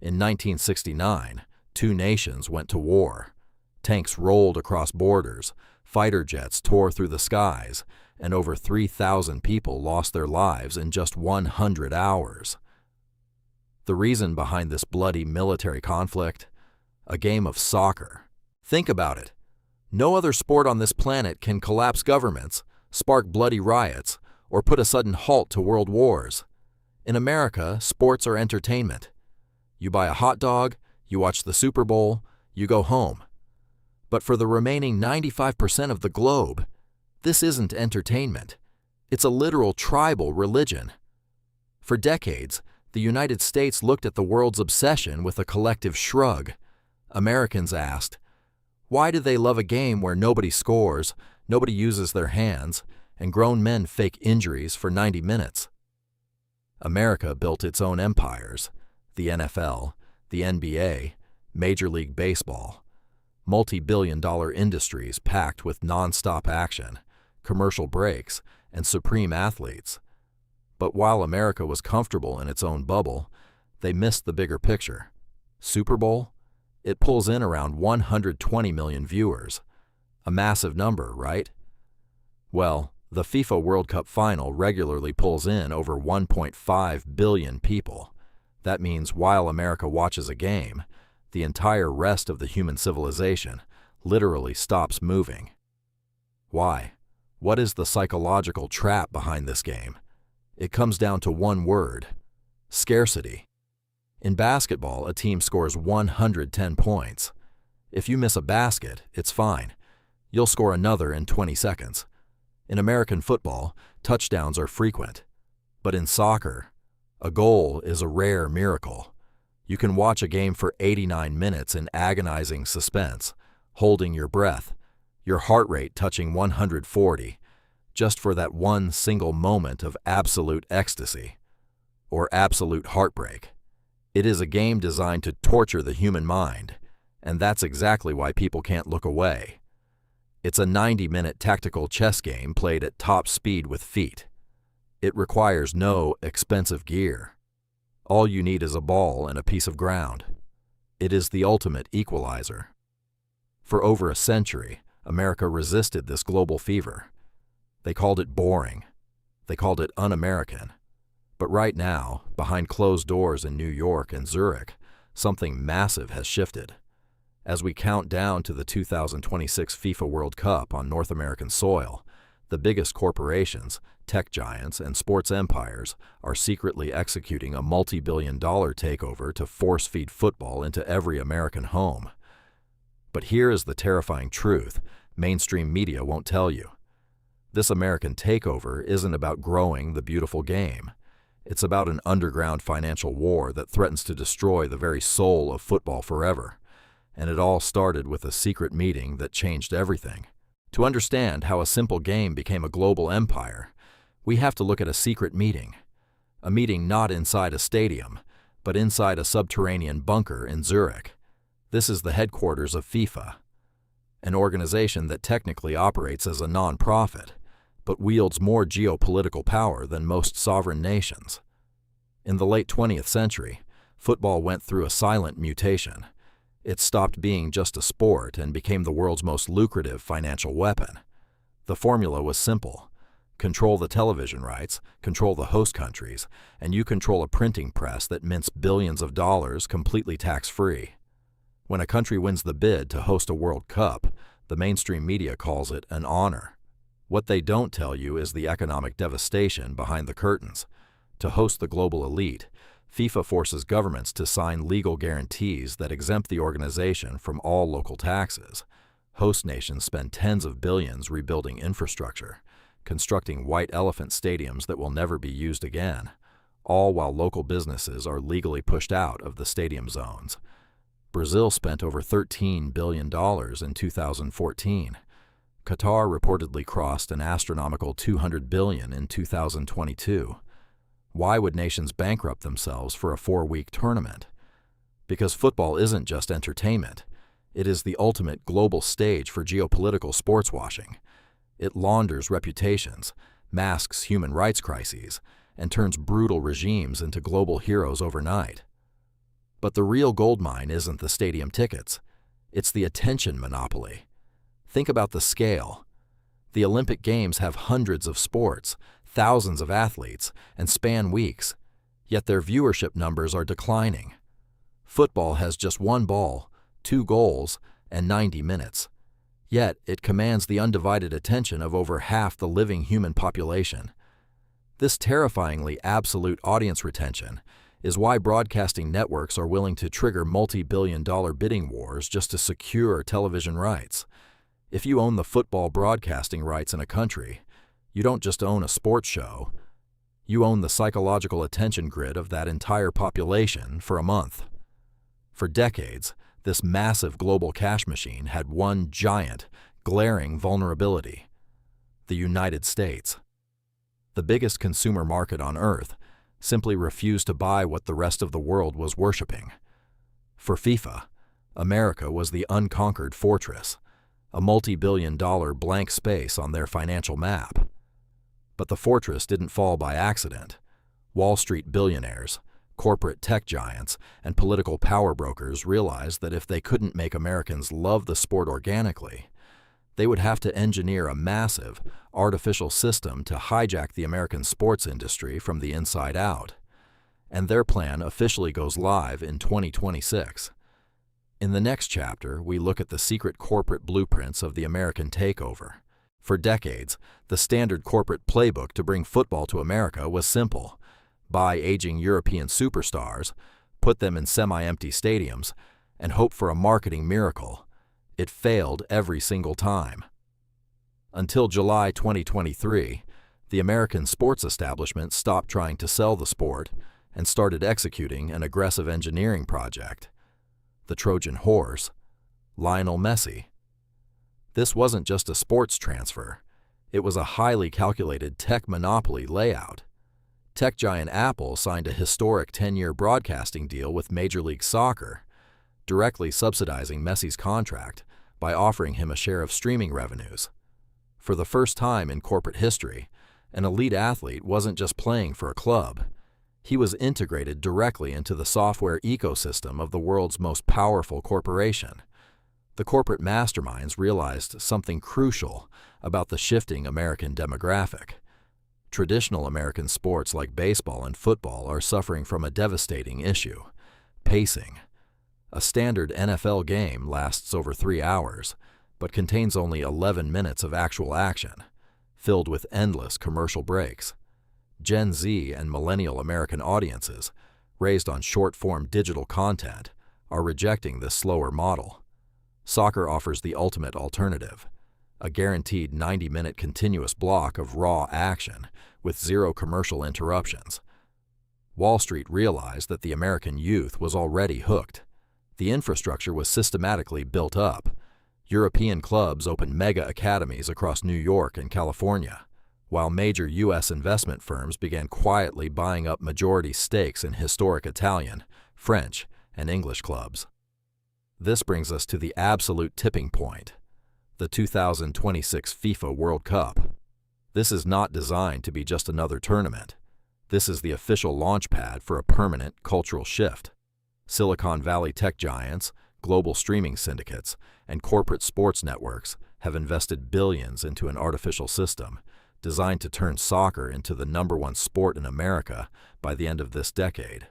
In 1969, two nations went to war. Tanks rolled across borders, fighter jets tore through the skies, and over 3,000 people lost their lives in just 100 hours. The reason behind this bloody military conflict? A game of soccer. Think about it. No other sport on this planet can collapse governments, spark bloody riots, or put a sudden halt to world wars. In America, sports are entertainment. You buy a hot dog, you watch the Super Bowl, you go home. But for the remaining 95% of the globe, this isn't entertainment. It's a literal tribal religion. For decades, the United States looked at the world's obsession with a collective shrug. Americans asked, why do they love a game where nobody scores, nobody uses their hands, and grown men fake injuries for 90 minutes? America built its own empires, the NFL, the NBA, Major League Baseball, multi-billion-dollar industries packed with non-stop action, commercial breaks, and supreme athletes. But while America was comfortable in its own bubble, they missed the bigger picture. Super Bowl? It pulls in around 120 million viewers. A massive number, right? Well, the FIFA World Cup final regularly pulls in over 1.5 billion people. That means while America watches a game, the entire rest of the human civilization literally stops moving. Why? What is the psychological trap behind this game? It comes down to one word: scarcity. In basketball, a team scores 110 points. If you miss a basket, it's fine. You'll score another in 20 seconds. In American football, touchdowns are frequent. But in soccer, a goal is a rare miracle. You can watch a game for 89 minutes in agonizing suspense, holding your breath, your heart rate touching 140, just for that one single moment of absolute ecstasy, or absolute heartbreak. It is a game designed to torture the human mind, and that's exactly why people can't look away. It's a 90-minute tactical chess game played at top speed with feet. It requires no expensive gear. All you need is a ball and a piece of ground. It is the ultimate equalizer. For over a century, America resisted this global fever. They called it boring. They called it un-American. But right now, behind closed doors in New York and Zurich, something massive has shifted. As we count down to the 2026 FIFA World Cup on North American soil, the biggest corporations, tech giants, and sports empires are secretly executing a multi-billion-dollar takeover to force-feed football into every American home. But here is the terrifying truth mainstream media won't tell you. This American takeover isn't about growing the beautiful game. It's about an underground financial war that threatens to destroy the very soul of football forever. And it all started with a secret meeting that changed everything. To understand how a simple game became a global empire, we have to look at a secret meeting. A meeting not inside a stadium, but inside a subterranean bunker in Zurich. This is the headquarters of FIFA, an organization that technically operates as a non-profit, but wields more geopolitical power than most sovereign nations. In the late 20th century, football went through a silent mutation. It stopped being just a sport and became the world's most lucrative financial weapon. The formula was simple. Control the television rights, control the host countries, and you control a printing press that mints billions of dollars completely tax-free. When a country wins the bid to host a World Cup, the mainstream media calls it an honor. What they don't tell you is the economic devastation behind the curtains. To host the global elite, FIFA forces governments to sign legal guarantees that exempt the organization from all local taxes. Host nations spend tens of billions rebuilding infrastructure, constructing white elephant stadiums that will never be used again, all while local businesses are legally pushed out of the stadium zones. Brazil spent over $13 billion in 2014. Qatar reportedly crossed an astronomical $200 billion in 2022. Why would nations bankrupt themselves for a 4-week tournament? Because football isn't just entertainment. It is the ultimate global stage for geopolitical sports washing. It launders reputations, masks human rights crises, and turns brutal regimes into global heroes overnight. But the real goldmine isn't the stadium tickets. It's the attention monopoly. Think about the scale. The Olympic Games have hundreds of sports, thousands of athletes, and span weeks, yet their viewership numbers are declining. Football has just one ball, 2 goals, and 90 minutes. Yet it commands the undivided attention of over half the living human population. This terrifyingly absolute audience retention is why broadcasting networks are willing to trigger multi-billion-dollar bidding wars just to secure television rights. If you own the football broadcasting rights in a country, you don't just own a sports show. You own the psychological attention grid of that entire population for a month. For decades, this massive global cash machine had one giant, glaring vulnerability: the United States. The biggest consumer market on Earth simply refused to buy what the rest of the world was worshiping. For FIFA, America was the unconquered fortress, a multi-billion-dollar blank space on their financial map. But the fortress didn't fall by accident. Wall Street billionaires, corporate tech giants, and political power brokers realized that if they couldn't make Americans love the sport organically, they would have to engineer a massive, artificial system to hijack the American sports industry from the inside out. And their plan officially goes live in 2026. In the next chapter, we look at the secret corporate blueprints of the American takeover. For decades, the standard corporate playbook to bring football to America was simple: buy aging European superstars, put them in semi-empty stadiums, and hope for a marketing miracle. It failed every single time. Until July 2023, the American sports establishment stopped trying to sell the sport and started executing an aggressive engineering project: the Trojan horse, Lionel Messi. This wasn't just a sports transfer. It was a highly calculated tech monopoly layout. Tech giant Apple signed a historic 10-year broadcasting deal with Major League Soccer, directly subsidizing Messi's contract by offering him a share of streaming revenues. For the first time in corporate history, an elite athlete wasn't just playing for a club. He was integrated directly into the software ecosystem of the world's most powerful corporation. The corporate masterminds realized something crucial about the shifting American demographic. Traditional American sports like baseball and football are suffering from a devastating issue: pacing. A standard NFL game lasts over 3 hours, but contains only 11 minutes of actual action, filled with endless commercial breaks. Gen Z and millennial American audiences, raised on short-form digital content, are rejecting this slower model. Soccer offers the ultimate alternative: a guaranteed 90-minute continuous block of raw action with zero commercial interruptions. Wall Street realized that the American youth was already hooked. The infrastructure was systematically built up. European clubs opened mega academies across New York and California, while major U.S. investment firms began quietly buying up majority stakes in historic Italian, French, and English clubs. This brings us to the absolute tipping point: the 2026 FIFA World Cup. This is not designed to be just another tournament. This is the official launchpad for a permanent cultural shift. Silicon Valley tech giants, global streaming syndicates, and corporate sports networks have invested billions into an artificial system designed to turn soccer into the #1 sport in America by the end of this decade.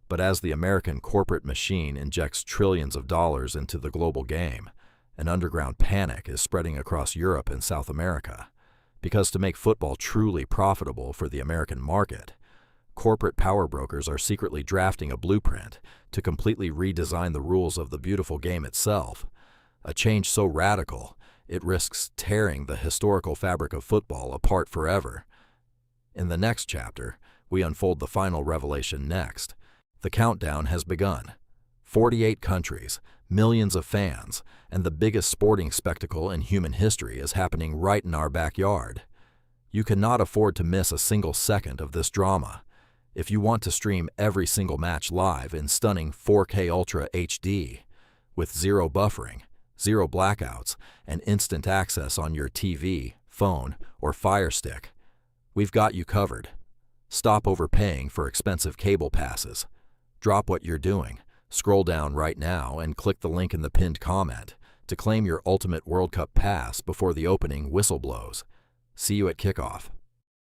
But as the American corporate machine injects trillions of dollars into the global game, an underground panic is spreading across Europe and South America. Because to make football truly profitable for the American market, corporate power brokers are secretly drafting a blueprint to completely redesign the rules of the beautiful game itself. A change so radical, it risks tearing the historical fabric of football apart forever. In the next chapter, we unfold the final revelation next. The countdown has begun. 48 countries, millions of fans, and the biggest sporting spectacle in human history is happening right in our backyard. You cannot afford to miss a single second of this drama. If you want to stream every single match live in stunning 4K Ultra HD, with zero buffering, zero blackouts, and instant access on your TV, phone, or Fire Stick, we've got you covered. Stop overpaying for expensive cable passes. Drop what you're doing, Scroll down right now and click the link in the pinned comment to claim your ultimate World Cup pass before the opening whistle blows. See you at kickoff.